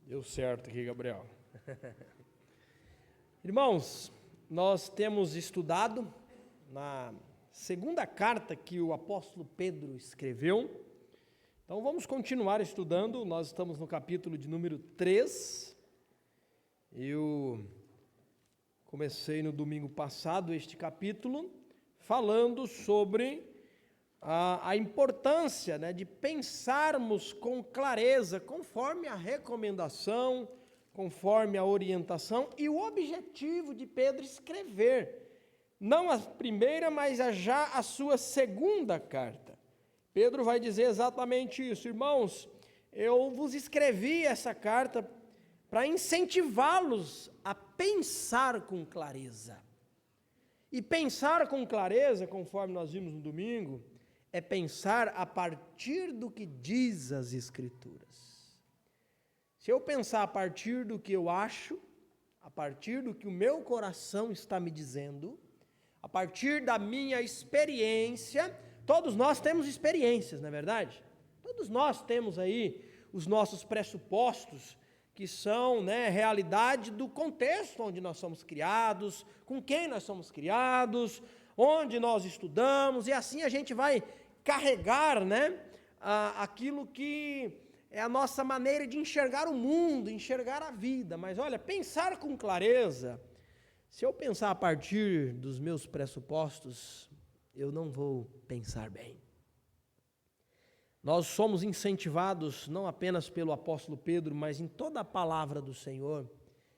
Deu certo aqui, Gabriel. Irmãos, nós temos estudado na segunda carta que o apóstolo Pedro escreveu. Então vamos continuar estudando. Nós estamos no capítulo de número 3. Eu comecei no domingo passado este capítulo falando sobre a importância, de pensarmos com clareza, conforme a recomendação, conforme a orientação e o objetivo de Pedro escrever, não a primeira, mas já a sua segunda carta. Pedro vai dizer exatamente isso: irmãos, eu vos escrevi essa carta para incentivá-los a pensar com clareza. E pensar com clareza, conforme nós vimos no domingo, é pensar a partir do que diz as Escrituras. Se eu pensar a partir do que eu acho, a partir do que o meu coração está me dizendo, a partir da minha experiência, todos nós temos experiências, não é verdade? Todos nós temos aí os nossos pressupostos, que são realidade do contexto onde nós somos criados, com quem nós somos criados, onde nós estudamos, e assim a gente vai carregar aquilo que é a nossa maneira de enxergar o mundo, enxergar a vida. Mas olha, pensar com clareza, se eu pensar a partir dos meus pressupostos, eu não vou pensar bem. Nós somos incentivados, não apenas pelo apóstolo Pedro, mas em toda a palavra do Senhor,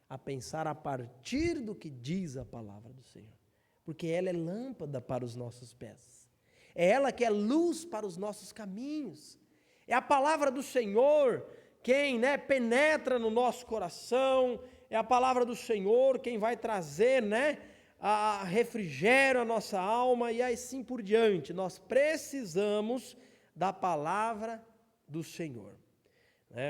a pensar a partir do que diz a palavra do Senhor. Porque ela é lâmpada para os nossos pés. É ela que é luz para os nossos caminhos. É a palavra do Senhor quem penetra no nosso coração. É a palavra do Senhor quem vai trazer a refrigério à nossa alma e assim por diante. Nós precisamos da palavra do Senhor.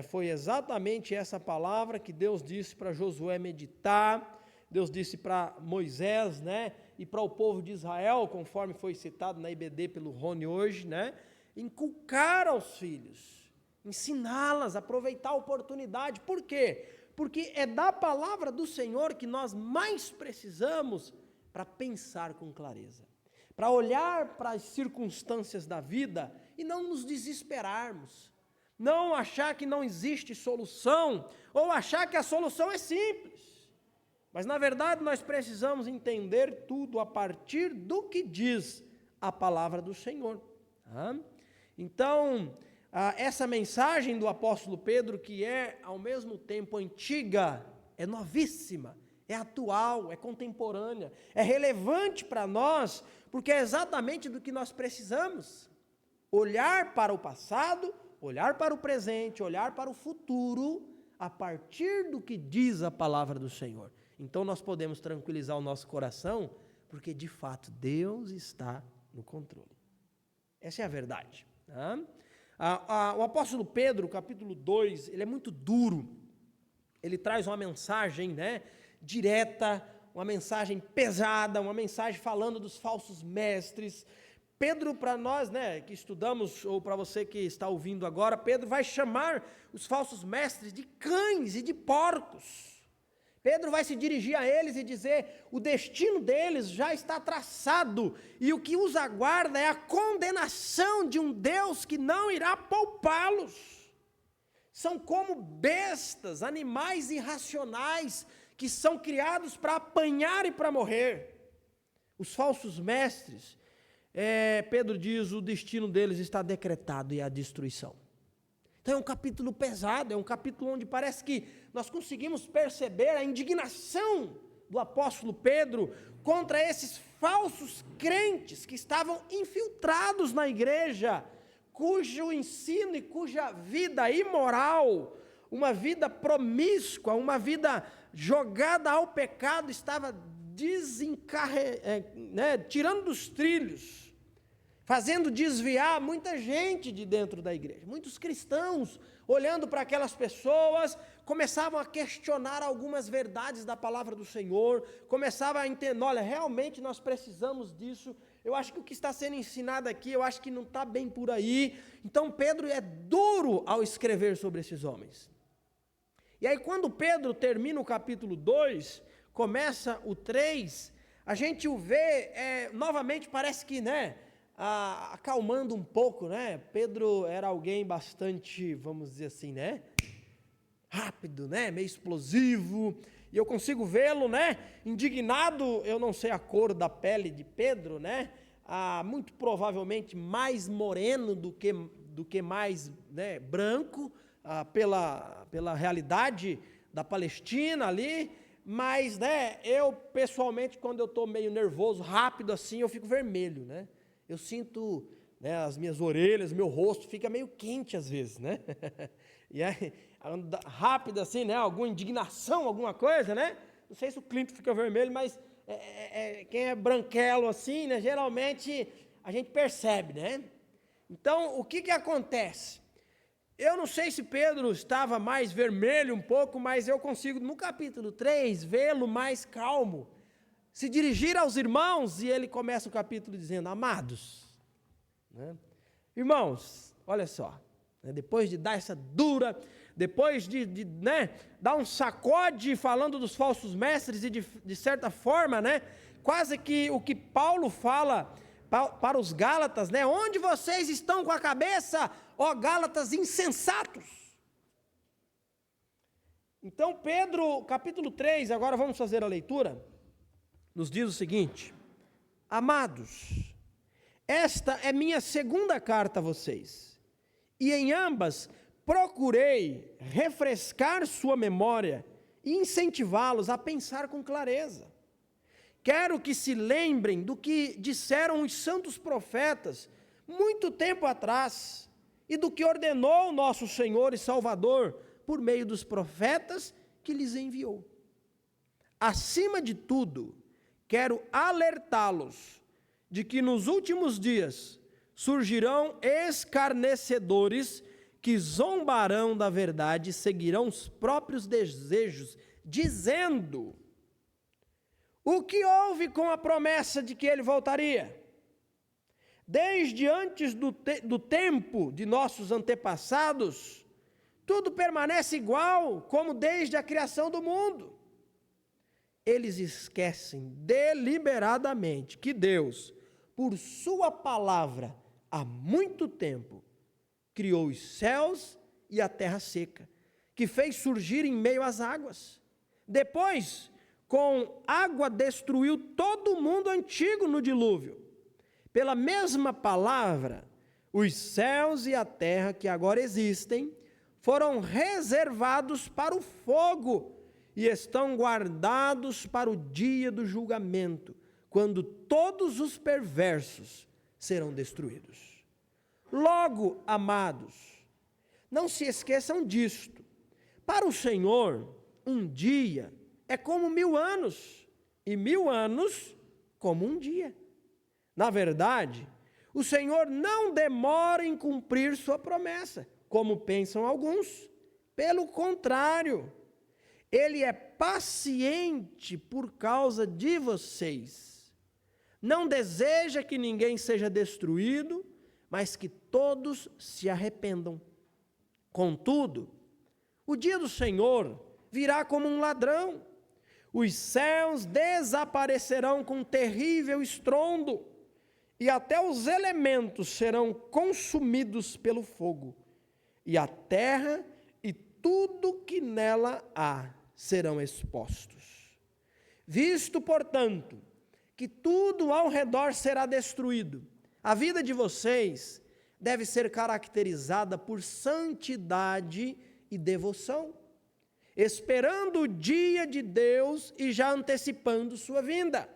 Foi exatamente essa palavra que Deus disse para Josué meditar. Deus disse para Moisés, e para o povo de Israel, conforme foi citado na IBD pelo Rony hoje, inculcar aos filhos, ensiná-las, aproveitar a oportunidade. Por quê? Porque é da palavra do Senhor que nós mais precisamos para pensar com clareza, para olhar para as circunstâncias da vida e não nos desesperarmos, não achar que não existe solução, ou achar que a solução é simples. Mas, na verdade, nós precisamos entender tudo a partir do que diz a palavra do Senhor. Então, essa mensagem do apóstolo Pedro, que é, ao mesmo tempo, antiga, é novíssima, é atual, é contemporânea, é relevante para nós, porque é exatamente do que nós precisamos. Olhar para o passado, olhar para o presente, olhar para o futuro, a partir do que diz a palavra do Senhor. Então nós podemos tranquilizar o nosso coração, porque de fato Deus está no controle. Essa é a verdade. O apóstolo Pedro, capítulo 2, ele é muito duro. Ele traz uma mensagem direta, uma mensagem pesada, uma mensagem falando dos falsos mestres. Pedro, para nós que estudamos, ou para você que está ouvindo agora, Pedro vai chamar os falsos mestres de cães e de porcos. Pedro vai se dirigir a eles e dizer: o destino deles já está traçado, e o que os aguarda é a condenação de um Deus que não irá poupá-los. São como bestas, animais irracionais, que são criados para apanhar e para morrer. Os falsos mestres, Pedro diz, o destino deles está decretado e a destruição. Então é um capítulo pesado, é um capítulo onde parece que nós conseguimos perceber a indignação do apóstolo Pedro contra esses falsos crentes que estavam infiltrados na igreja, cujo ensino e cuja vida imoral, uma vida promíscua, uma vida jogada ao pecado, estava tirando dos trilhos, fazendo desviar muita gente de dentro da igreja. Muitos cristãos, olhando para aquelas pessoas, começavam a questionar algumas verdades da palavra do Senhor, começavam a entender: olha, realmente nós precisamos disso, eu acho que o que está sendo ensinado aqui, eu acho que não está bem por aí. Então Pedro é duro ao escrever sobre esses homens. E aí quando Pedro termina o capítulo 2, começa o 3, a gente o vê, novamente parece que, acalmando um pouco, Pedro era alguém bastante, vamos dizer assim, rápido, meio explosivo, e eu consigo vê-lo, indignado. Eu não sei a cor da pele de Pedro, muito provavelmente mais moreno do que mais, branco, pela realidade da Palestina ali, mas, eu pessoalmente, quando eu estou meio nervoso, rápido assim, eu fico vermelho, eu sinto, as minhas orelhas, meu rosto fica meio quente às vezes, e aí, rápido assim, alguma indignação, alguma coisa, não sei se o Clinton fica vermelho, mas quem é branquelo assim, geralmente a gente percebe, Então, o que acontece? Eu não sei se Pedro estava mais vermelho um pouco, mas eu consigo, no capítulo 3, vê-lo mais calmo, se dirigir aos irmãos, e ele começa o capítulo dizendo: amados, irmãos, olha só, depois de dar essa dura, depois de dar um sacode falando dos falsos mestres, e de certa forma, quase que o que Paulo fala para os Gálatas, onde vocês estão com a cabeça, ó Gálatas insensatos? Então Pedro, capítulo 3, agora vamos fazer a leitura, nos diz o seguinte: amados, esta é minha segunda carta a vocês, e em ambas procurei refrescar sua memória e incentivá-los a pensar com clareza. Quero que se lembrem do que disseram os santos profetas muito tempo atrás, e do que ordenou nosso Senhor e Salvador por meio dos profetas que lhes enviou. Acima de tudo, quero alertá-los de que nos últimos dias surgirão escarnecedores que zombarão da verdade e seguirão os próprios desejos, dizendo: o que houve com a promessa de que ele voltaria? Desde antes do tempo de nossos antepassados, tudo permanece igual, como desde a criação do mundo. Eles esquecem deliberadamente que Deus, por sua palavra, há muito tempo, criou os céus e a terra seca, que fez surgir em meio às águas. Depois, com água destruiu todo o mundo antigo no dilúvio. Pela mesma palavra, os céus e a terra que agora existem foram reservados para o fogo e estão guardados para o dia do julgamento, quando todos os perversos serão destruídos. Logo, amados, não se esqueçam disto: para o Senhor, um dia é como 1000 anos, e 1000 anos como um dia. Na verdade, o Senhor não demora em cumprir sua promessa, como pensam alguns. Pelo contrário, Ele é paciente por causa de vocês. Não deseja que ninguém seja destruído, mas que todos se arrependam. Contudo, o dia do Senhor virá como um ladrão. Os céus desaparecerão com terrível estrondo, e até os elementos serão consumidos pelo fogo, e a terra e tudo que nela há serão expostos. Visto, portanto, que tudo ao redor será destruído, a vida de vocês deve ser caracterizada por santidade e devoção, esperando o dia de Deus e já antecipando sua vinda.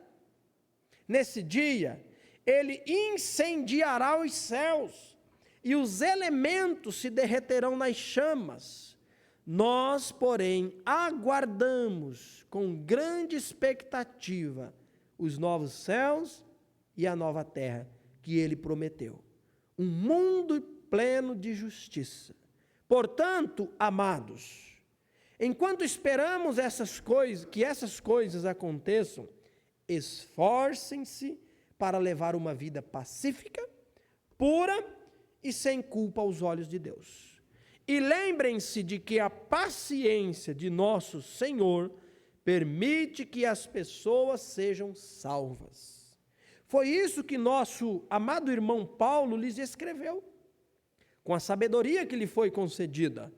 Nesse dia, Ele incendiará os céus, e os elementos se derreterão nas chamas. Nós, porém, aguardamos com grande expectativa os novos céus e a nova terra que Ele prometeu, um mundo pleno de justiça. Portanto, amados, enquanto esperamos que essas coisas aconteçam, esforcem-se para levar uma vida pacífica, pura e sem culpa aos olhos de Deus. E lembrem-se de que a paciência de nosso Senhor permite que as pessoas sejam salvas. Foi isso que nosso amado irmão Paulo lhes escreveu, com a sabedoria que lhe foi concedida.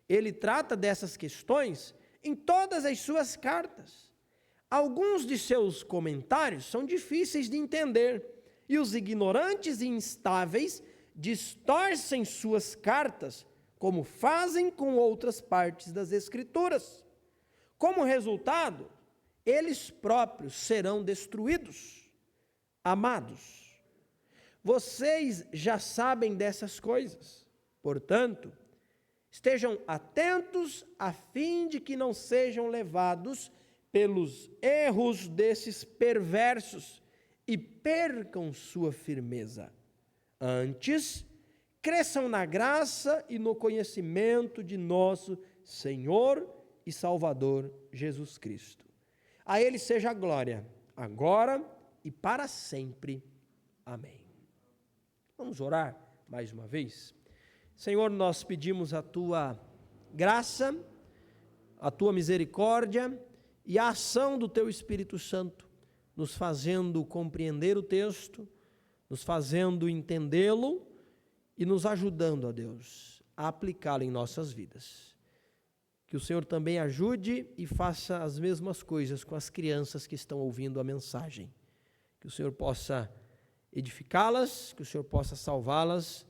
Ele trata dessas questões em todas as suas cartas. Alguns de seus comentários são difíceis de entender, e os ignorantes e instáveis distorcem suas cartas, como fazem com outras partes das Escrituras. Como resultado, eles próprios serão destruídos. Amados, vocês já sabem dessas coisas, portanto, estejam atentos a fim de que não sejam levados pelos erros desses perversos e percam sua firmeza. Antes, cresçam na graça e no conhecimento de nosso Senhor e Salvador Jesus Cristo. A Ele seja a glória, agora e para sempre. Amém. Vamos orar mais uma vez? Senhor, nós pedimos a Tua graça, a Tua misericórdia e a ação do Teu Espírito Santo, nos fazendo compreender o texto, nos fazendo entendê-lo e nos ajudando, ó Deus, a aplicá-lo em nossas vidas. Que o Senhor também ajude e faça as mesmas coisas com as crianças que estão ouvindo a mensagem. Que o Senhor possa edificá-las, que o Senhor possa salvá-las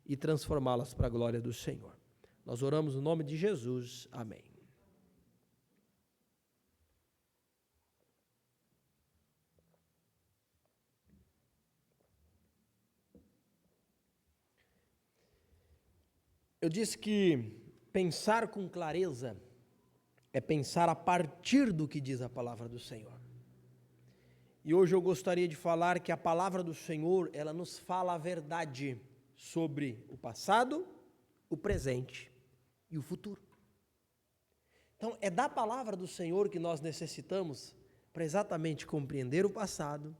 e transformá-las para a glória do Senhor. Nós oramos no nome de Jesus. Amém. Eu disse que pensar com clareza é pensar a partir do que diz a palavra do Senhor. E hoje eu gostaria de falar que a palavra do Senhor, ela nos fala a verdade sobre o passado, o presente e o futuro. Então, é da palavra do Senhor que nós necessitamos para exatamente compreender o passado,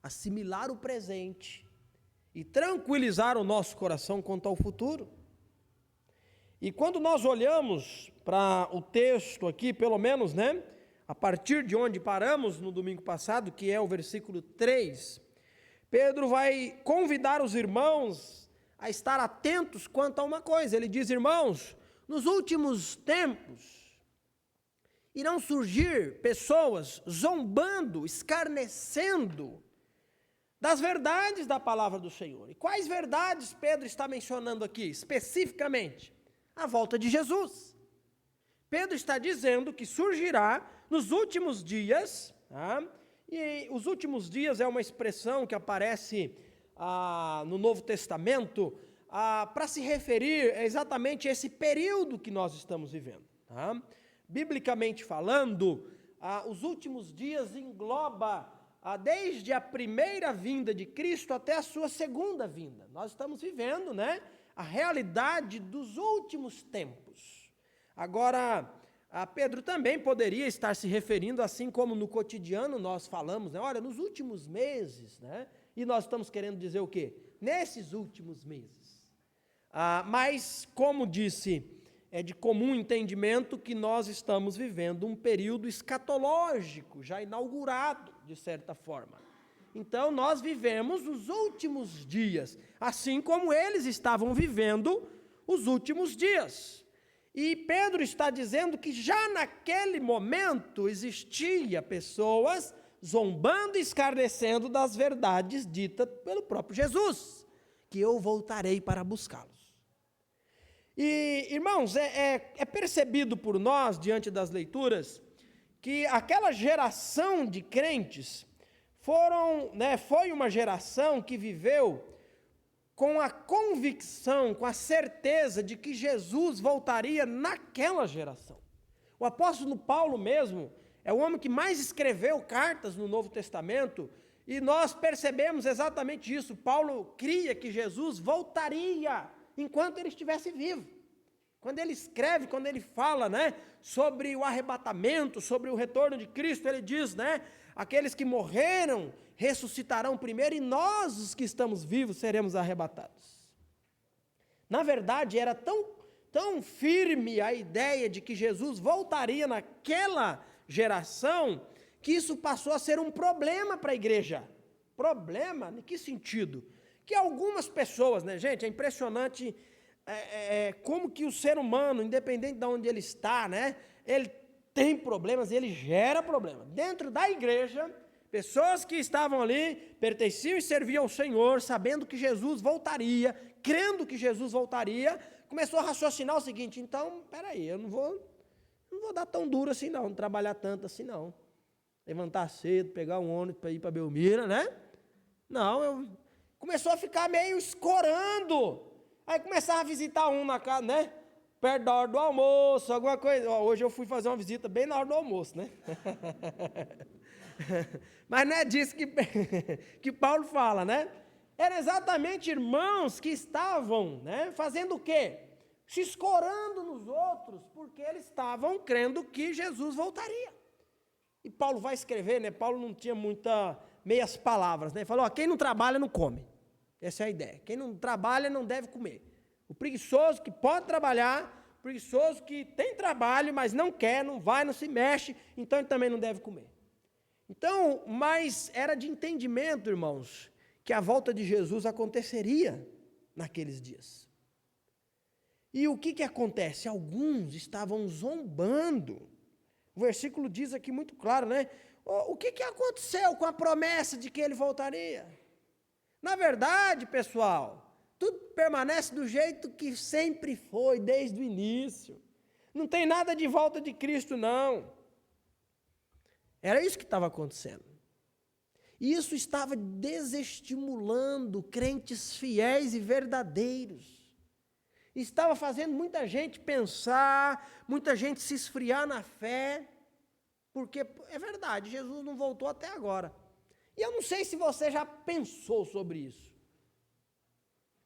assimilar o presente e tranquilizar o nosso coração quanto ao futuro. E quando nós olhamos para o texto aqui, pelo menos, a partir de onde paramos no domingo passado, que é o versículo 3, Pedro vai convidar os irmãos a estar atentos quanto a uma coisa. Ele diz: irmãos, nos últimos tempos irão surgir pessoas zombando, escarnecendo das verdades da palavra do Senhor. E quais verdades Pedro está mencionando aqui, especificamente? A volta de Jesus. Pedro está dizendo que surgirá nos últimos dias, e os últimos dias é uma expressão que aparece no Novo Testamento para se referir exatamente a esse período que nós estamos vivendo. Biblicamente falando, os últimos dias engloba desde a primeira vinda de Cristo até a sua segunda vinda. Nós estamos vivendo, a realidade dos últimos tempos. Agora, Pedro também poderia estar se referindo, assim como no cotidiano nós falamos, olha, nos últimos meses, e nós estamos querendo dizer o quê? Nesses últimos meses. Mas, como disse, é de comum entendimento que nós estamos vivendo um período escatológico, já inaugurado, de certa forma. Então, nós vivemos os últimos dias, assim como eles estavam vivendo os últimos dias. E Pedro está dizendo que já naquele momento existia pessoas zombando e escarnecendo das verdades ditas pelo próprio Jesus, que eu voltarei para buscá-los. E, irmãos, é percebido por nós, diante das leituras, que aquela geração de crentes foi uma geração que viveu com a convicção, com a certeza de que Jesus voltaria naquela geração. O apóstolo Paulo mesmo é o homem que mais escreveu cartas no Novo Testamento, e nós percebemos exatamente isso. Paulo cria que Jesus voltaria enquanto ele estivesse vivo. Quando ele escreve, quando ele fala, sobre o arrebatamento, sobre o retorno de Cristo, ele diz, aqueles que morreram ressuscitarão primeiro e nós, os que estamos vivos, seremos arrebatados. Na verdade, era tão tão firme a ideia de que Jesus voltaria naquela geração, que isso passou a ser um problema para a igreja. Problema? Em que sentido? Que algumas pessoas, né, gente, é impressionante como que o ser humano, independente de onde ele está, né, ele tem problemas, ele gera problemas. Dentro da igreja, pessoas que estavam ali, pertenciam e serviam ao Senhor, sabendo que Jesus voltaria, crendo que Jesus voltaria, começou a raciocinar o seguinte: então, peraí, eu não vou dar tão duro assim não trabalhar tanto assim não. Levantar cedo, pegar um ônibus para ir para Belmira, né? Não, começou a ficar meio escorando. Aí começava a visitar um na casa, né? Perto da hora do almoço, alguma coisa. Hoje eu fui fazer uma visita bem na hora do almoço, né? Mas não é disso que Paulo fala, né? Eram exatamente irmãos que estavam, né, fazendo o quê? Se escorando nos outros, porque eles estavam crendo que Jesus voltaria. E Paulo vai escrever, né? Paulo não tinha meias palavras, né? Ele falou: quem não trabalha não come. Essa é a ideia. Quem não trabalha não deve comer. O preguiçoso que pode trabalhar, o preguiçoso que tem trabalho, mas não quer, não vai, não se mexe, então ele também não deve comer. Então, mas era de entendimento, irmãos, que a volta de Jesus aconteceria naqueles dias. E o que acontece? Alguns estavam zombando. O versículo diz aqui muito claro, né? O que aconteceu com a promessa de que ele voltaria? Na verdade, pessoal, tudo permanece do jeito que sempre foi, desde o início. Não tem nada de volta de Cristo, não. Era isso que estava acontecendo. E isso estava desestimulando crentes fiéis e verdadeiros. Estava fazendo muita gente pensar, muita gente se esfriar na fé, porque é verdade, Jesus não voltou até agora. E eu não sei se você já pensou sobre isso.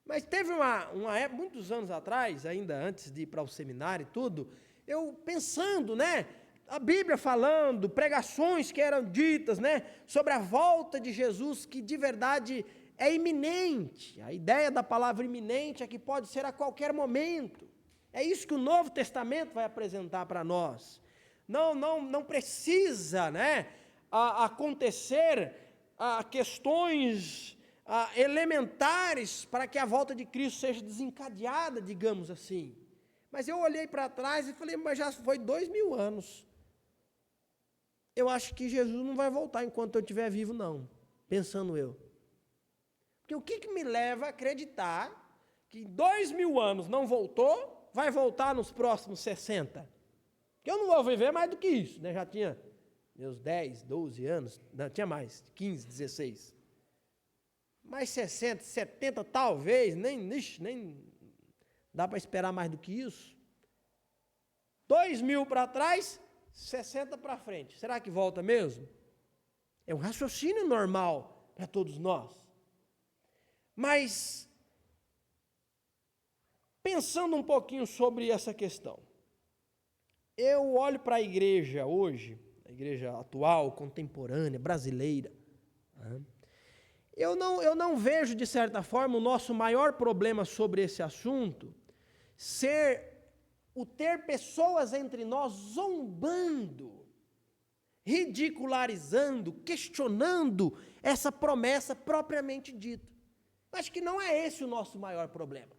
Mas teve uma época, muitos anos atrás, ainda antes de ir para o seminário e tudo, eu pensando, né, a Bíblia falando, pregações que eram ditas, né, sobre a volta de Jesus, que de verdade é iminente. A ideia da palavra iminente é que pode ser a qualquer momento. É isso que o Novo Testamento vai apresentar para nós. Não precisa, né, acontecer questões elementares para que a volta de Cristo seja desencadeada, digamos assim. Mas eu olhei para trás e falei: mas já foi 2000 anos. Eu acho que Jesus não vai voltar enquanto eu estiver vivo, não, pensando eu. Porque o que me leva a acreditar que 2000 anos não voltou, vai voltar nos próximos 60? Porque eu não vou viver mais do que isso, né? Já tinha meus 10, 12 anos, não, tinha mais, 15, 16. Mais 60, 70 talvez, nem dá para esperar mais do que isso. 2000 para trás, 60 para frente. Será que volta mesmo? É um raciocínio normal para todos nós. Mas, pensando um pouquinho sobre essa questão, eu olho para a igreja hoje, a igreja atual, contemporânea, brasileira, né? Eu não vejo, de certa forma, o nosso maior problema sobre esse assunto ser o ter pessoas entre nós zombando, ridicularizando, questionando essa promessa propriamente dita. Acho que não é esse o nosso maior problema.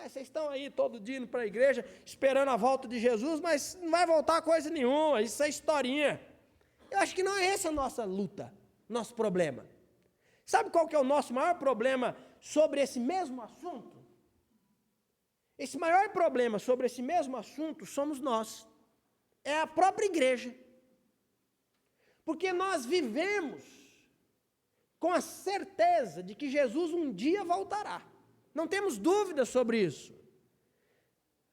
Vocês estão aí todo dia indo para a igreja, esperando a volta de Jesus, mas não vai voltar coisa nenhuma, isso é historinha. Eu acho que não é essa a nossa luta, nosso problema. Sabe qual que é o nosso maior problema sobre esse mesmo assunto? Esse maior problema sobre esse mesmo assunto somos nós. É a própria igreja. Porque nós vivemos com a certeza de que Jesus um dia voltará. Não temos dúvida sobre isso.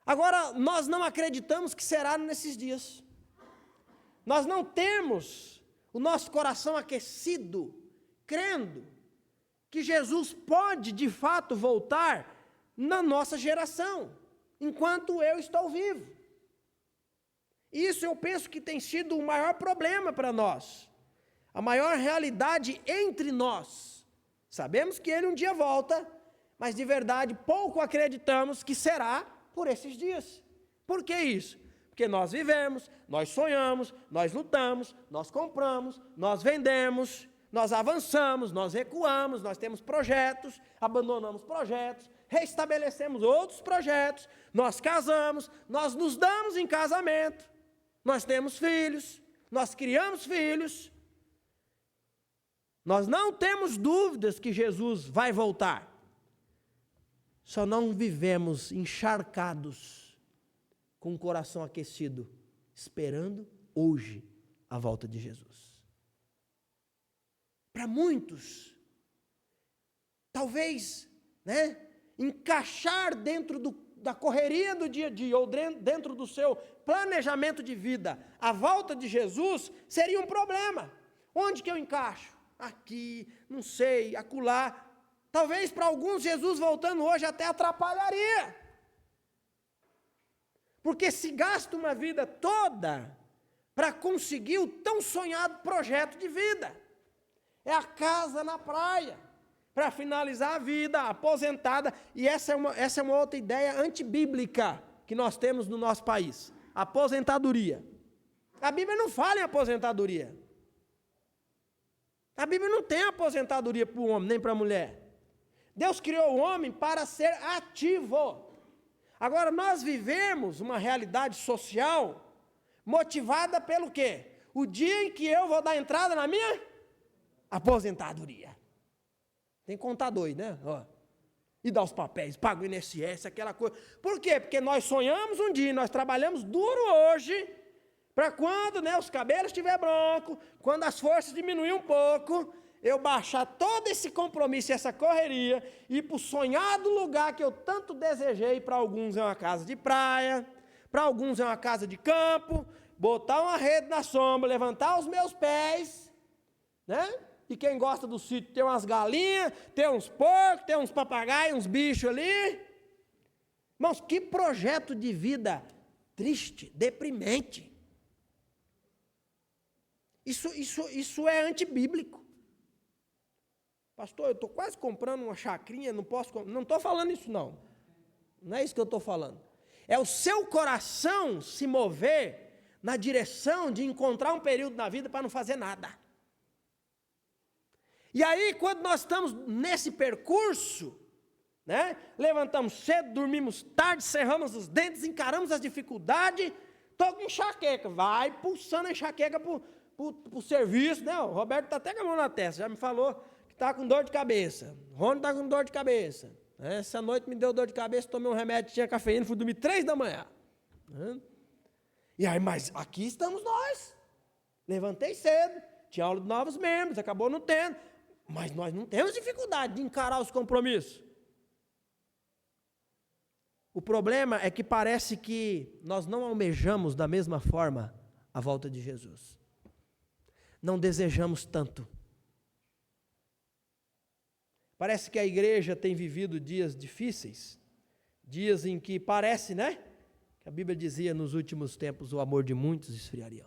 Agora, nós não acreditamos que será nesses dias. Nós não temos o nosso coração aquecido, crendo que Jesus pode de fato voltar na nossa geração, enquanto eu estou vivo. Isso eu penso que tem sido o maior problema para nós, a maior realidade entre nós. Sabemos que ele um dia volta, mas de verdade pouco acreditamos que será por esses dias. Por que isso? Porque nós vivemos, nós sonhamos, nós lutamos, nós compramos, nós vendemos, nós avançamos, nós recuamos, nós temos projetos, abandonamos projetos, reestabelecemos outros projetos, nós casamos, nós nos damos em casamento, nós temos filhos, nós criamos filhos. Nós não temos dúvidas que Jesus vai voltar. Só não vivemos encharcados, com o coração aquecido, esperando hoje a volta de Jesus. Para muitos, talvez, encaixar dentro da correria do dia a dia, ou dentro do seu planejamento de vida, a volta de Jesus seria um problema. Onde que eu encaixo? Aqui, não sei, acolá. Talvez para alguns Jesus voltando hoje até atrapalharia. Porque se gasta uma vida toda para conseguir o tão sonhado projeto de vida. É a casa na praia, para finalizar a vida, aposentada. E essa é uma outra ideia antibíblica que nós temos no nosso país. Aposentadoria. A Bíblia não fala em aposentadoria. A Bíblia não tem aposentadoria para o homem, nem para a mulher. Deus criou o homem para ser ativo. Agora, nós vivemos uma realidade social motivada pelo quê? O dia em que eu vou dar entrada na minha aposentadoria. Tem contador aí, né? E dá os papéis, paga o INSS, aquela coisa. Por quê? Porque nós sonhamos um dia, nós trabalhamos duro hoje, para quando os cabelos estiverem brancos, quando as forças diminuírem um pouco, eu baixar todo esse compromisso e essa correria, e ir para o sonhado lugar que eu tanto desejei. Para alguns é uma casa de praia, para alguns é uma casa de campo, botar uma rede na sombra, levantar os meus pés, E quem gosta do sítio tem umas galinhas, tem uns porcos, tem uns papagaios, uns bichos ali. Irmãos, que projeto de vida triste, deprimente. Isso é antibíblico. Pastor, eu estou quase comprando uma chacrinha, não estou falando isso não. Não é isso que eu estou falando. É o seu coração se mover na direção de encontrar um período na vida para não fazer nada. E aí, quando nós estamos nesse percurso, levantamos cedo, dormimos tarde, cerramos os dentes, encaramos as dificuldades, estou com enxaqueca, vai pulsando a enxaqueca para o serviço, o Roberto está até com a mão na testa, já me falou que está com dor de cabeça, o Rony está com dor de cabeça, essa noite me deu dor de cabeça, tomei um remédio, tinha cafeína, fui dormir 3 da manhã, e aí, mas aqui estamos nós, levantei cedo, tinha aula de novos membros, acabou não tendo, mas nós não temos dificuldade de encarar os compromissos. O problema é que parece que nós não almejamos da mesma forma a volta de Jesus. Não desejamos tanto. Parece que a igreja tem vivido dias difíceis, dias em que parece, que a Bíblia dizia nos últimos tempos o amor de muitos esfriaria.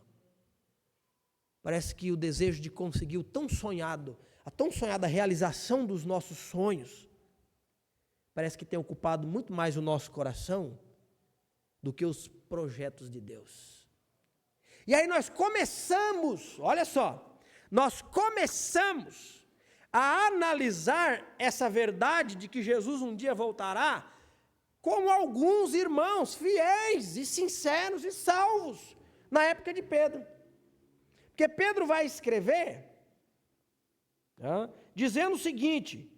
Parece que o desejo de conseguir a tão sonhada realização dos nossos sonhos, parece que tem ocupado muito mais o nosso coração do que os projetos de Deus. E aí nós começamos, olha só, a analisar essa verdade de que Jesus um dia voltará, como alguns irmãos fiéis e sinceros e salvos, na época de Pedro. Porque Pedro vai escrever, dizendo o seguinte,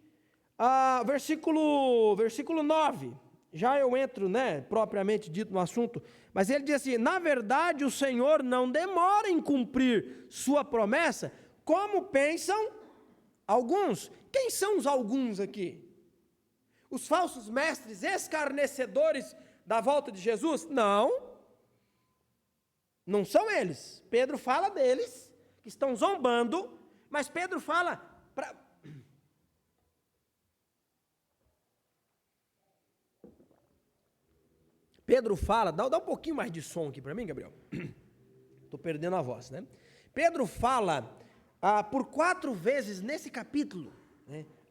versículo 9, já eu entro, propriamente dito no assunto, mas ele diz assim, na verdade o Senhor não demora em cumprir sua promessa, como pensam alguns. Quem são os alguns aqui? Os falsos mestres escarnecedores da volta de Jesus? Não são eles. Pedro fala deles, que estão zombando, mas Pedro fala para... Pedro fala, dá um pouquinho mais de som aqui para mim, Gabriel. Estou perdendo a voz, Pedro fala por 4 vezes nesse capítulo,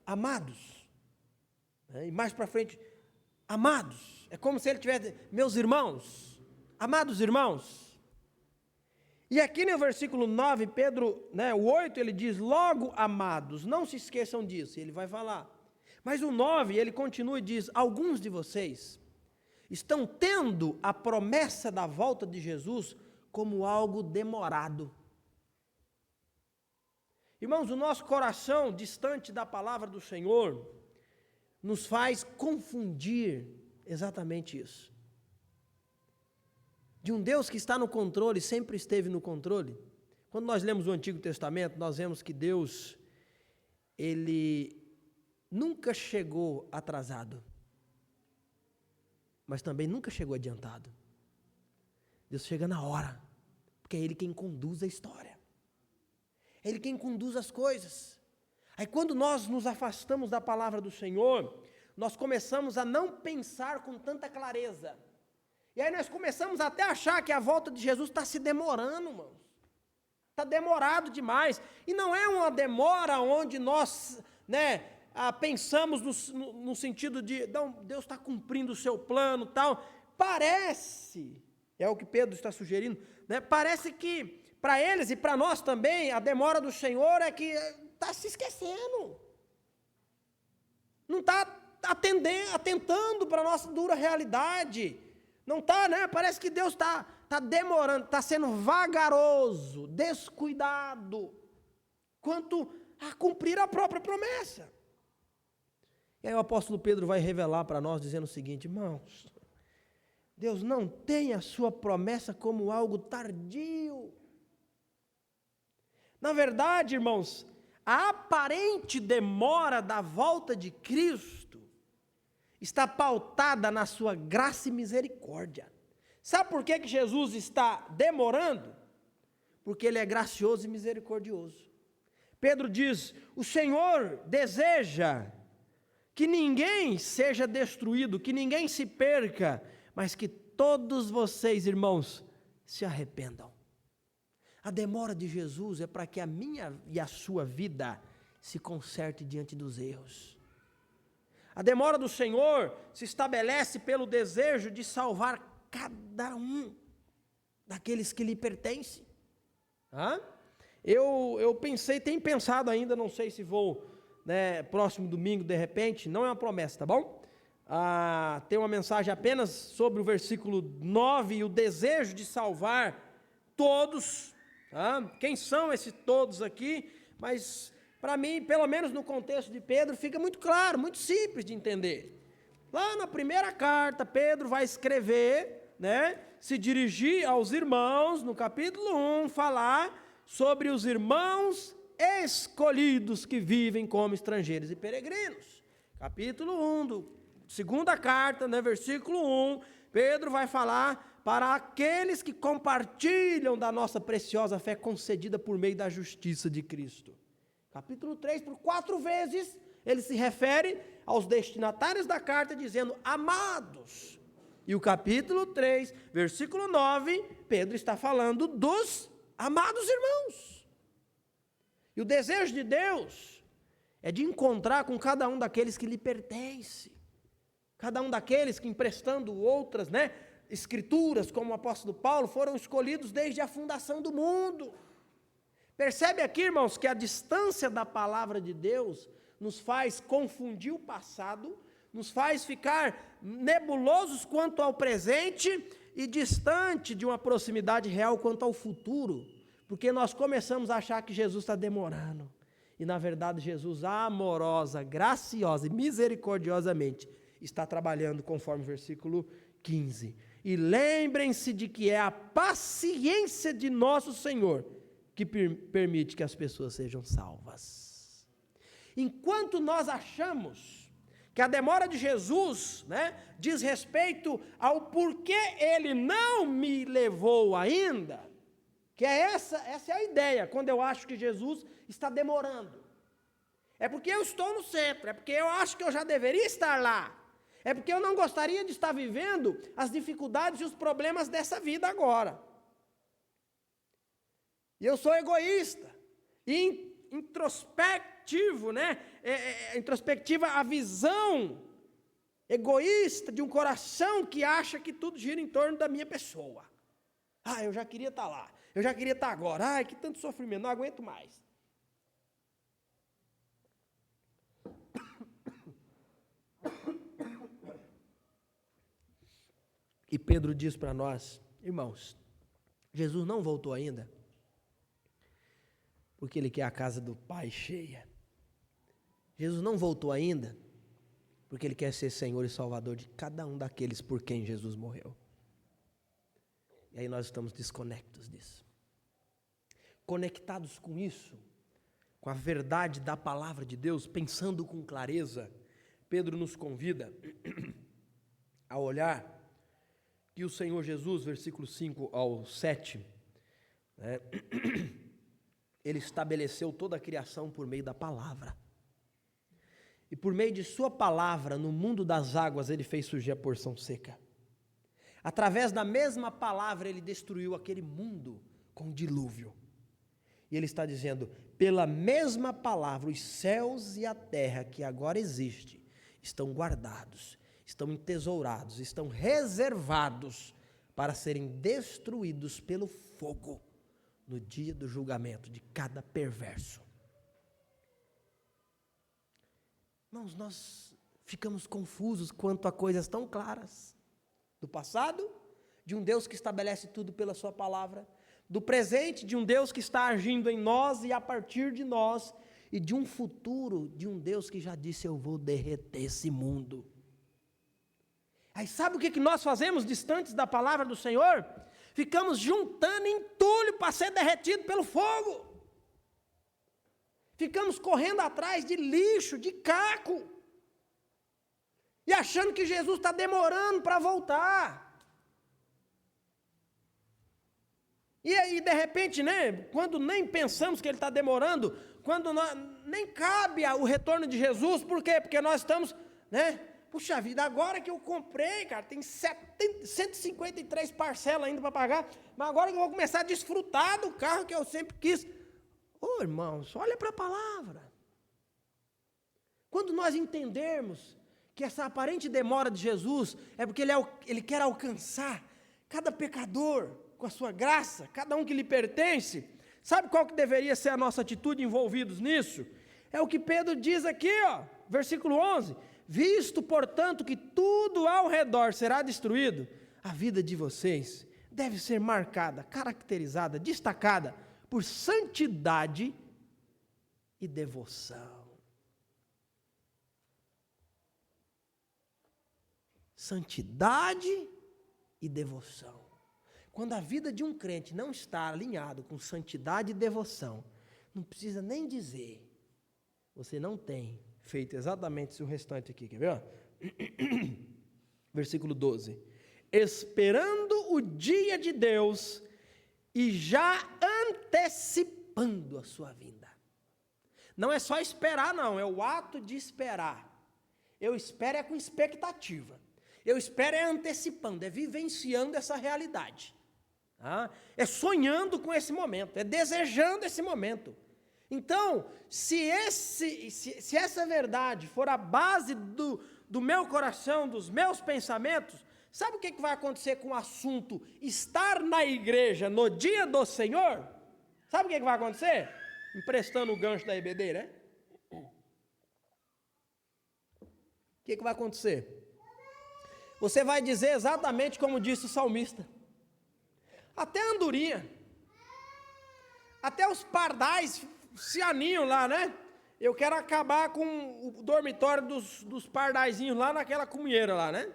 amados. E mais para frente, amados. É como se ele tivesse, meus irmãos, amados irmãos. E aqui no versículo 9, Pedro, o 8, ele diz, logo, amados, não se esqueçam disso, ele vai falar. Mas o 9, ele continua e diz, alguns de vocês estão tendo a promessa da volta de Jesus como algo demorado. Irmãos, o nosso coração, distante da palavra do Senhor, nos faz confundir exatamente isso. De um Deus que está no controle, sempre esteve no controle. Quando nós lemos o Antigo Testamento, nós vemos que Deus, Ele nunca chegou atrasado, mas também nunca chegou adiantado. Deus chega na hora, porque é Ele quem conduz a história. É Ele quem conduz as coisas. Aí quando nós nos afastamos da palavra do Senhor, nós começamos a não pensar com tanta clareza. E aí nós começamos até a achar que a volta de Jesus está se demorando, irmãos. Está demorado demais. E não é uma demora onde nós, pensamos no sentido de, não, Deus está cumprindo o seu plano e tal. Parece, é o que Pedro está sugerindo, parece que para eles e para nós também, a demora do Senhor é que está se esquecendo. Não está atentando para a nossa dura realidade. Não está, Parece que Deus está demorando, está sendo vagaroso, descuidado, quanto a cumprir a própria promessa. E aí o apóstolo Pedro vai revelar para nós, dizendo o seguinte, irmãos, Deus não tem a sua promessa como algo tardio. Na verdade, irmãos, a aparente demora da volta de Cristo está pautada na sua graça e misericórdia. Sabe por que Jesus está demorando? Porque Ele é gracioso e misericordioso. Pedro diz, o Senhor deseja que ninguém seja destruído, que ninguém se perca, mas que todos vocês, irmãos, se arrependam. A demora de Jesus é para que a minha e a sua vida se conserte diante dos erros. A demora do Senhor se estabelece pelo desejo de salvar cada um daqueles que lhe pertencem. Eu tenho pensado ainda, não sei se vou, próximo domingo de repente, não é uma promessa, tá bom? Tem uma mensagem apenas sobre o versículo 9 e o desejo de salvar todos. Quem são esses todos aqui? Mas para mim, pelo menos no contexto de Pedro, fica muito claro, muito simples de entender. Lá na primeira carta, Pedro vai escrever, se dirigir aos irmãos, no capítulo 1, falar sobre os irmãos escolhidos que vivem como estrangeiros e peregrinos. Capítulo 1, segunda carta, versículo 1, Pedro vai falar para aqueles que compartilham da nossa preciosa fé concedida por meio da justiça de Cristo. Capítulo 3, por 4 vezes, ele se refere aos destinatários da carta, dizendo, amados. E o capítulo 3, versículo 9, Pedro está falando dos amados irmãos. E o desejo de Deus é de encontrar com cada um daqueles que lhe pertence. Cada um daqueles que, emprestando outras, escrituras, como o apóstolo Paulo, foram escolhidos desde a fundação do mundo. Percebe aqui, irmãos, que a distância da palavra de Deus nos faz confundir o passado, nos faz ficar nebulosos quanto ao presente e distante de uma proximidade real quanto ao futuro, porque nós começamos a achar que Jesus está demorando, e na verdade Jesus amorosa, graciosa e misericordiosamente está trabalhando conforme o versículo 15. E lembrem-se de que é a paciência de nosso Senhor que permite que as pessoas sejam salvas. Enquanto nós achamos que a demora de Jesus, diz respeito ao porquê Ele não me levou ainda, que essa é a ideia, quando eu acho que Jesus está demorando. É porque eu estou no centro, é porque eu acho que eu já deveria estar lá, é porque eu não gostaria de estar vivendo as dificuldades e os problemas dessa vida agora. E eu sou egoísta, e introspectivo, introspectiva a visão egoísta, de um coração que acha que tudo gira em torno da minha pessoa. Eu já queria estar lá, eu já queria estar agora, que tanto sofrimento, não aguento mais. E Pedro diz para nós, irmãos, Jesus não voltou ainda, porque Ele quer a casa do Pai cheia. Jesus não voltou ainda, porque Ele quer ser Senhor e Salvador de cada um daqueles por quem Jesus morreu. E aí nós estamos desconectos disso. Conectados com isso, com a verdade da palavra de Deus, pensando com clareza, Pedro nos convida a olhar que o Senhor Jesus, versículo 5 ao 7, né, Ele estabeleceu toda a criação por meio da palavra. E por meio de sua palavra, no mundo das águas, Ele fez surgir a porção seca. Através da mesma palavra, Ele destruiu aquele mundo com o dilúvio. E Ele está dizendo, pela mesma palavra, os céus e a terra que agora existem, estão guardados, estão entesourados, estão reservados para serem destruídos pelo fogo no dia do julgamento de cada perverso. Irmãos, nós ficamos confusos quanto a coisas tão claras do passado, de um Deus que estabelece tudo pela sua palavra, do presente, de um Deus que está agindo em nós e a partir de nós, e de um futuro, de um Deus que já disse, eu vou derreter esse mundo. Aí sabe o que nós fazemos distantes da palavra do Senhor? Ficamos juntando entulho para ser derretido pelo fogo. Ficamos correndo atrás de lixo, de caco. E achando que Jesus está demorando para voltar. E aí, de repente, né, quando nem pensamos que Ele está demorando, quando nem cabe o retorno de Jesus, por quê? Porque nós estamos, né? Puxa vida, agora que eu comprei, cara, tem 153 parcelas ainda para pagar, mas agora que eu vou começar a desfrutar do carro que eu sempre quis. Irmãos, olha para a palavra. Quando nós entendermos que essa aparente demora de Jesus é porque Ele quer alcançar cada pecador com a sua graça, cada um que lhe pertence, sabe qual que deveria ser a nossa atitude envolvidos nisso? É o que Pedro diz aqui, versículo 11, visto, portanto, que tudo ao redor será destruído, a vida de vocês deve ser marcada, caracterizada, destacada por santidade e devoção. Santidade e devoção. Quando a vida de um crente não está alinhado com santidade e devoção, não precisa nem dizer, você não tem feito exatamente o restante aqui, quer ver? Versículo 12. Esperando o dia de Deus e já antecipando a sua vinda. Não é só esperar, não, é o ato de esperar. Eu espero com expectativa. Eu espero antecipando, vivenciando essa realidade. É sonhando com esse momento, é desejando esse momento. Então, se essa verdade for a base do meu coração, dos meus pensamentos, sabe o que vai acontecer com o assunto estar na igreja no dia do Senhor? Sabe o que vai acontecer? Emprestando o gancho da EBD, né? O que vai acontecer? Você vai dizer exatamente como disse o salmista. Até a andorinha, até os pardais se aninham lá, né? Eu quero acabar com o dormitório dos pardaizinhos lá naquela cumieira lá, né?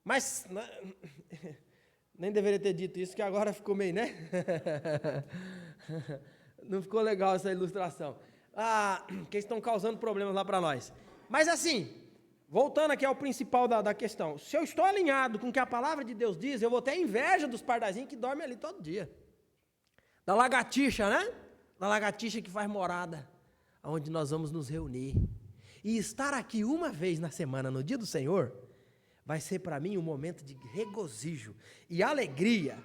Mas, nem deveria ter dito isso, que agora ficou meio, né? Não ficou legal essa ilustração. Que estão causando problemas lá para nós. Mas assim, voltando aqui ao principal da questão, se eu estou alinhado com o que a palavra de Deus diz, eu vou ter inveja dos pardaizinhos que dormem ali todo dia. Da lagartixa, né? Da lagartixa que faz morada, onde nós vamos nos reunir. E estar aqui uma vez na semana, no dia do Senhor, vai ser para mim um momento de regozijo e alegria,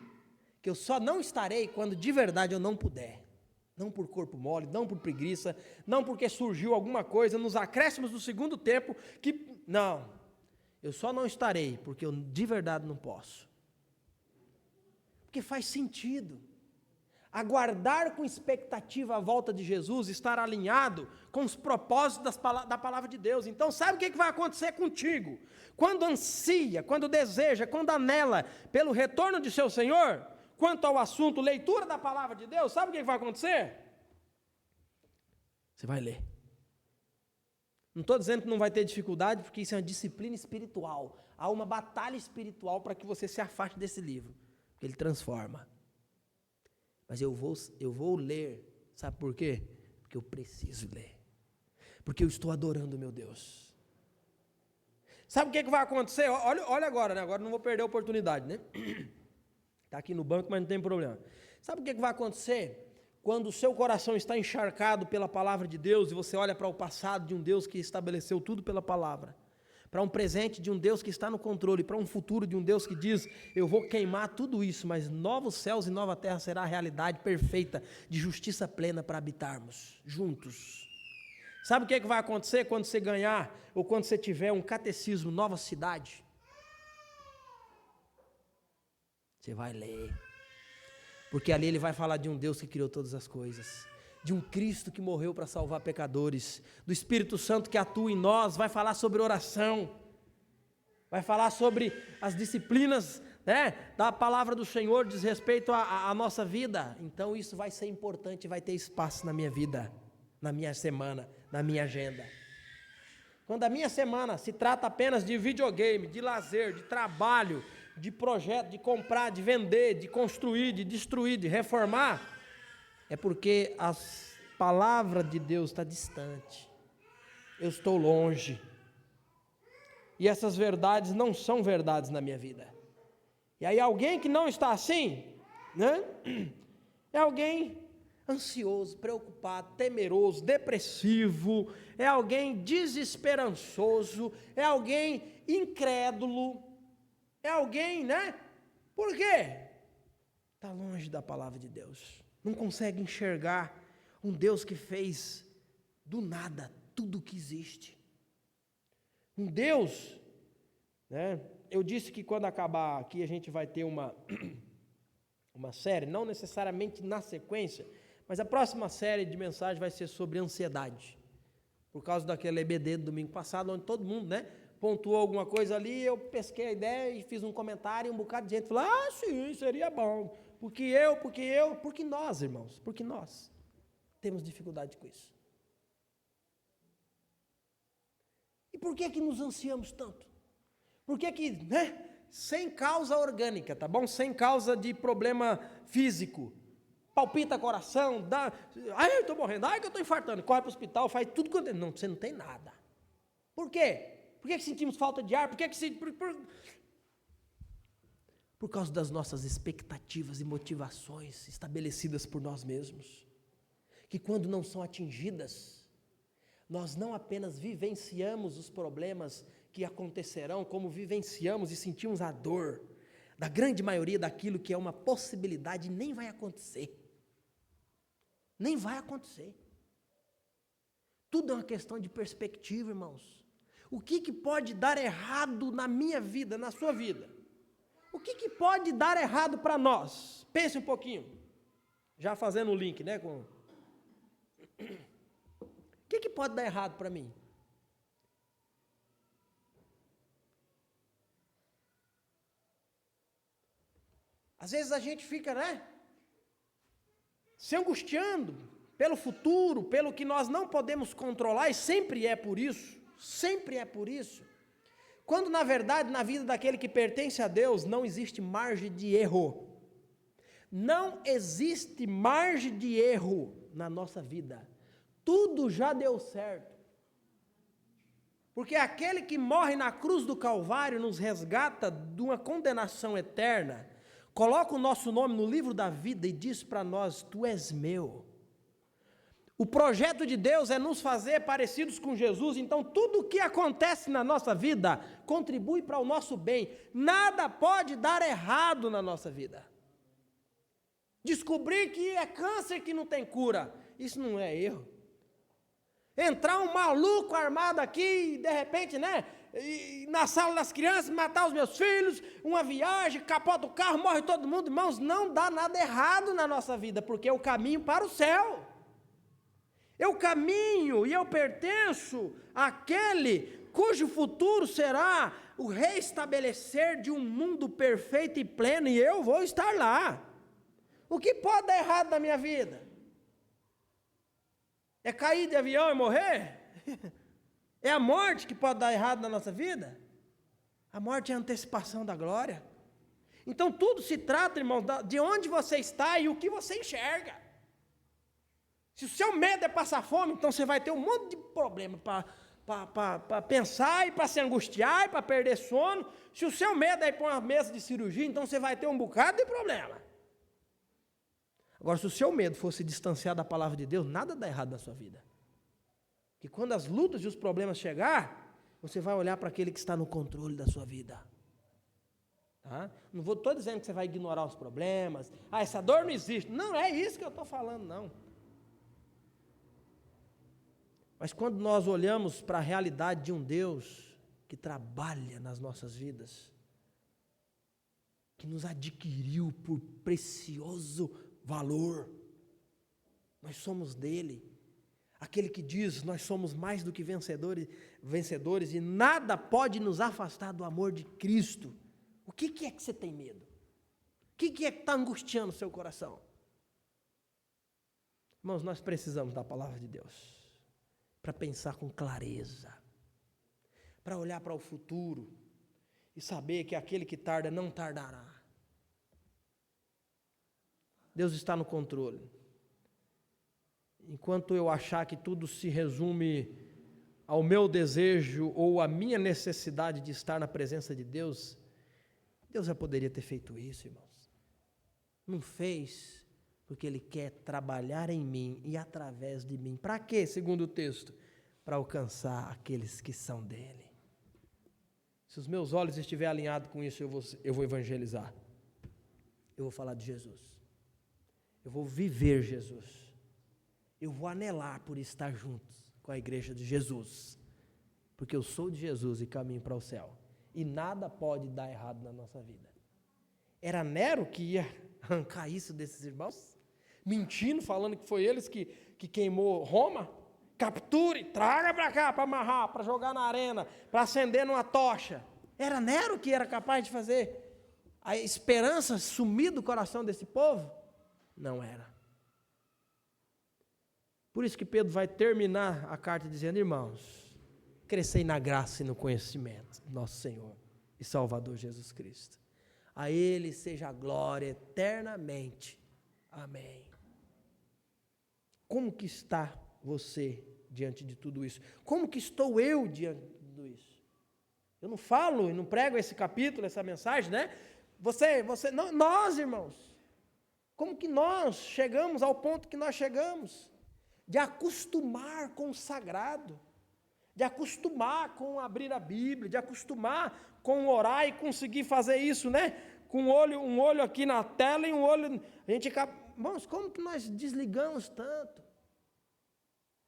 que eu só não estarei quando de verdade eu não puder. Não por corpo mole, não por preguiça, não porque surgiu alguma coisa nos acréscimos do segundo tempo, que Não, eu só não estarei, porque eu de verdade não posso. Porque faz sentido. Aguardar com expectativa a volta de Jesus, estar alinhado com os propósitos da palavra de Deus. Então, sabe o que vai acontecer contigo? Quando ansia, quando deseja, quando anela pelo retorno de seu Senhor, quanto ao assunto leitura da palavra de Deus, sabe o que vai acontecer? Você vai ler. Não estou dizendo que não vai ter dificuldade, porque isso é uma disciplina espiritual. Há uma batalha espiritual para que você se afaste desse livro, porque ele transforma. Mas eu vou ler, sabe por quê? Porque eu preciso ler. Porque eu estou adorando o meu Deus. Sabe o que vai acontecer? Olha agora, né? Agora não vou perder a oportunidade, né? Está aqui no banco, mas não tem problema. Sabe o que vai acontecer? Quando o seu coração está encharcado pela palavra de Deus, e você olha para o passado de um Deus que estabeleceu tudo pela palavra, para um presente de um Deus que está no controle, para um futuro de um Deus que diz, eu vou queimar tudo isso, mas novos céus e nova terra será a realidade perfeita de justiça plena para habitarmos juntos. Sabe o que vai acontecer quando você ganhar, ou quando você tiver um catecismo, nova cidade? Você vai ler, porque ali ele vai falar de um Deus que criou todas as coisas, de um Cristo que morreu para salvar pecadores, do Espírito Santo que atua em nós, vai falar sobre oração, vai falar sobre as disciplinas, né, da palavra do Senhor, diz respeito à nossa vida. Então isso vai ser importante, vai ter espaço na minha vida, na minha semana, na minha agenda. Quando a minha semana se trata apenas de videogame, de lazer, de trabalho, de projeto, de comprar, de vender, de construir, de destruir, de reformar, é porque a palavra de Deus está distante, eu estou longe, e essas verdades não são verdades na minha vida. E aí alguém que não está assim, né, é alguém ansioso, preocupado, temeroso, depressivo, é alguém desesperançoso, é alguém incrédulo, é alguém, né, por quê? Está longe da palavra de Deus. Não consegue enxergar um Deus que fez do nada tudo o que existe. Um Deus, né? Eu disse que quando acabar aqui a gente vai ter uma série, não necessariamente na sequência, mas a próxima série de mensagens vai ser sobre ansiedade. Por causa daquele EBD do domingo passado, onde todo mundo, né, pontuou alguma coisa ali, eu pesquei a ideia e fiz um comentário e um bocado de gente falou, sim, seria bom. Porque nós, irmãos, porque nós temos dificuldade com isso. E por que nos ansiamos tanto? Por que, né, sem causa orgânica, tá bom? Sem causa de problema físico, palpita coração, eu estou morrendo, que eu estou infartando, corre para o hospital, faz tudo quanto... Não, você não tem nada. Por quê? Por que sentimos falta de ar? Por causa das nossas expectativas e motivações estabelecidas por nós mesmos, que quando não são atingidas, nós não apenas vivenciamos os problemas que acontecerão, como vivenciamos e sentimos a dor da grande maioria daquilo que é uma possibilidade e nem vai acontecer. Nem vai acontecer. Tudo é uma questão de perspectiva, irmãos. O que pode dar errado na minha vida, na sua vida? O que pode dar errado para nós? Pense um pouquinho. Já fazendo o link, né? O que pode dar errado para mim? Às vezes a gente fica, né, se angustiando pelo futuro, pelo que nós não podemos controlar, e sempre é por isso, quando na verdade na vida daquele que pertence a Deus não existe margem de erro. Não existe margem de erro na nossa vida. Tudo já deu certo. Porque aquele que morre na cruz do Calvário nos resgata de uma condenação eterna, coloca o nosso nome no livro da vida e diz para nós, tu és meu. O projeto de Deus é nos fazer parecidos com Jesus, então tudo o que acontece na nossa vida contribui para o nosso bem. Nada pode dar errado na nossa vida. Descobrir que é câncer que não tem cura, isso não é erro. Entrar um maluco armado aqui e de repente, né, na sala das crianças, matar os meus filhos, uma viagem, capota o carro, morre todo mundo. Irmãos, não dá nada errado na nossa vida, porque é o caminho para o céu. Eu caminho e eu pertenço àquele cujo futuro será o reestabelecer de um mundo perfeito e pleno, e eu vou estar lá. O que pode dar errado na minha vida? É cair de avião e morrer? É a morte que pode dar errado na nossa vida? A morte é a antecipação da glória. Então tudo se trata, irmãos, de onde você está e o que você enxerga. Se o seu medo é passar fome, então você vai ter um monte de problema para pensar e para se angustiar e para perder sono. Se o seu medo é ir para uma mesa de cirurgia, então você vai ter um bocado de problema. Agora, se o seu medo fosse distanciar da palavra de Deus, nada dá errado na sua vida. Que quando as lutas e os problemas chegar, você vai olhar para aquele que está no controle da sua vida. Tá? Não estou dizendo que você vai ignorar os problemas. Essa dor não existe. Não é isso que eu estou falando, não. Mas quando nós olhamos para a realidade de um Deus que trabalha nas nossas vidas, que nos adquiriu por precioso valor, nós somos dele, aquele que diz, nós somos mais do que vencedores e nada pode nos afastar do amor de Cristo. O que é que você tem medo? O que é que está angustiando o seu coração? Irmãos, nós precisamos da palavra de Deus para pensar com clareza, para olhar para o futuro e saber que aquele que tarda não tardará. Deus está no controle. Enquanto eu achar que tudo se resume ao meu desejo ou à minha necessidade de estar na presença de Deus, Deus já poderia ter feito isso, irmãos. Não fez, porque Ele quer trabalhar em mim e através de mim. Para quê, segundo o texto? Para alcançar aqueles que são dEle. Se os meus olhos estiverem alinhados com isso, eu vou evangelizar. Eu vou falar de Jesus. Eu vou viver Jesus. Eu vou anelar por estar juntos com a igreja de Jesus. Porque eu sou de Jesus e caminho para o céu. E nada pode dar errado na nossa vida. Era Nero que ia arrancar isso desses irmãos? Mentindo, falando que foi eles que queimou Roma? Capture, traga para cá, para amarrar, para jogar na arena, para acender numa tocha. Era Nero que era capaz de fazer a esperança sumir do coração desse povo? Não era. Por isso que Pedro vai terminar a carta dizendo, irmãos, crescei na graça e no conhecimento do nosso Senhor e Salvador Jesus Cristo. A Ele seja a glória eternamente. Amém. Como que está você diante de tudo isso? Como que estou eu diante de tudo isso? Eu não falo e não prego esse capítulo, essa mensagem, né? Nós, irmãos, como que nós chegamos ao ponto que nós chegamos? De acostumar com o sagrado, de acostumar com abrir a Bíblia, de acostumar com orar e conseguir fazer isso, né? Com um olho aqui na tela e um olho... Irmãos, como que nós desligamos tanto?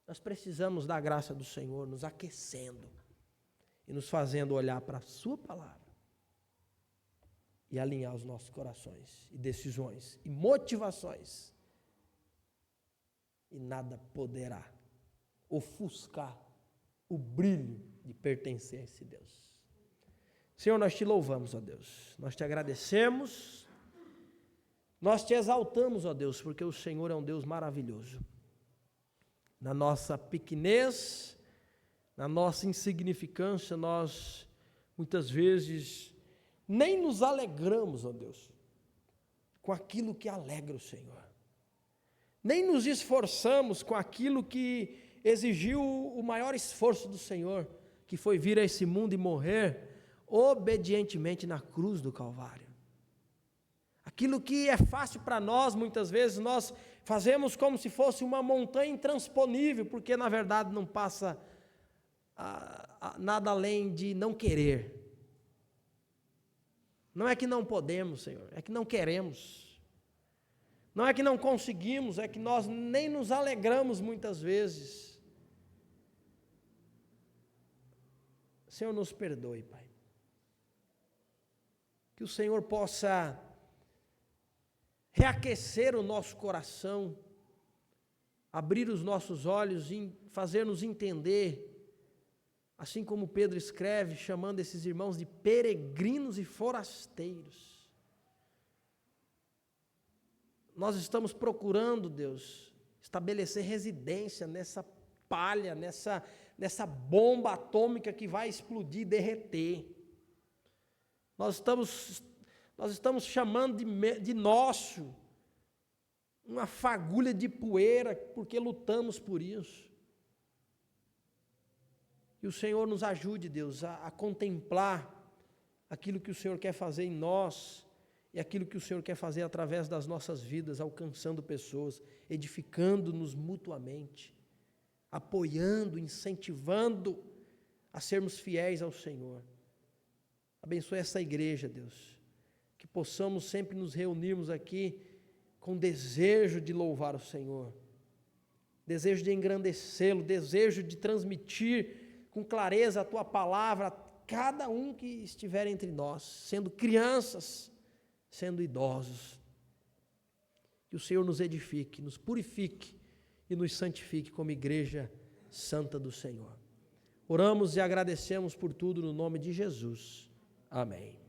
Nós precisamos da graça do Senhor nos aquecendo e nos fazendo olhar para a sua palavra e alinhar os nossos corações e decisões e motivações. E nada poderá ofuscar o brilho de pertencer a esse Deus. Senhor, nós te louvamos, ó Deus, nós te agradecemos, nós te exaltamos, ó Deus, porque o Senhor é um Deus maravilhoso. Na nossa pequenez, na nossa insignificância, nós muitas vezes nem nos alegramos, ó Deus, com aquilo que alegra o Senhor. Nem nos esforçamos com aquilo que exigiu o maior esforço do Senhor, que foi vir a esse mundo e morrer obedientemente na cruz do Calvário. Aquilo que é fácil para nós, muitas vezes, nós fazemos como se fosse uma montanha intransponível, porque na verdade não passa nada além de não querer. Não é que não podemos, Senhor, é que não queremos. Não é que não conseguimos, é que nós nem nos alegramos muitas vezes. Senhor, nos perdoe, Pai. Que o Senhor possa reaquecer o nosso coração, abrir os nossos olhos e fazer-nos entender, assim como Pedro escreve, chamando esses irmãos de peregrinos e forasteiros. Nós estamos procurando, Deus, estabelecer residência nessa palha, nessa bomba atômica que vai explodir e derreter. Nós estamos chamando de nosso uma fagulha de poeira, porque lutamos por isso. E o Senhor nos ajude, Deus, a contemplar aquilo que o Senhor quer fazer em nós e aquilo que o Senhor quer fazer através das nossas vidas, alcançando pessoas, edificando-nos mutuamente, apoiando, incentivando a sermos fiéis ao Senhor. Abençoe essa igreja, Deus, que possamos sempre nos reunirmos aqui com desejo de louvar o Senhor, desejo de engrandecê-lo, desejo de transmitir com clareza a Tua palavra a cada um que estiver entre nós, sendo crianças, sendo idosos. Que o Senhor nos edifique, nos purifique e nos santifique como igreja santa do Senhor. Oramos e agradecemos por tudo no nome de Jesus. Amém.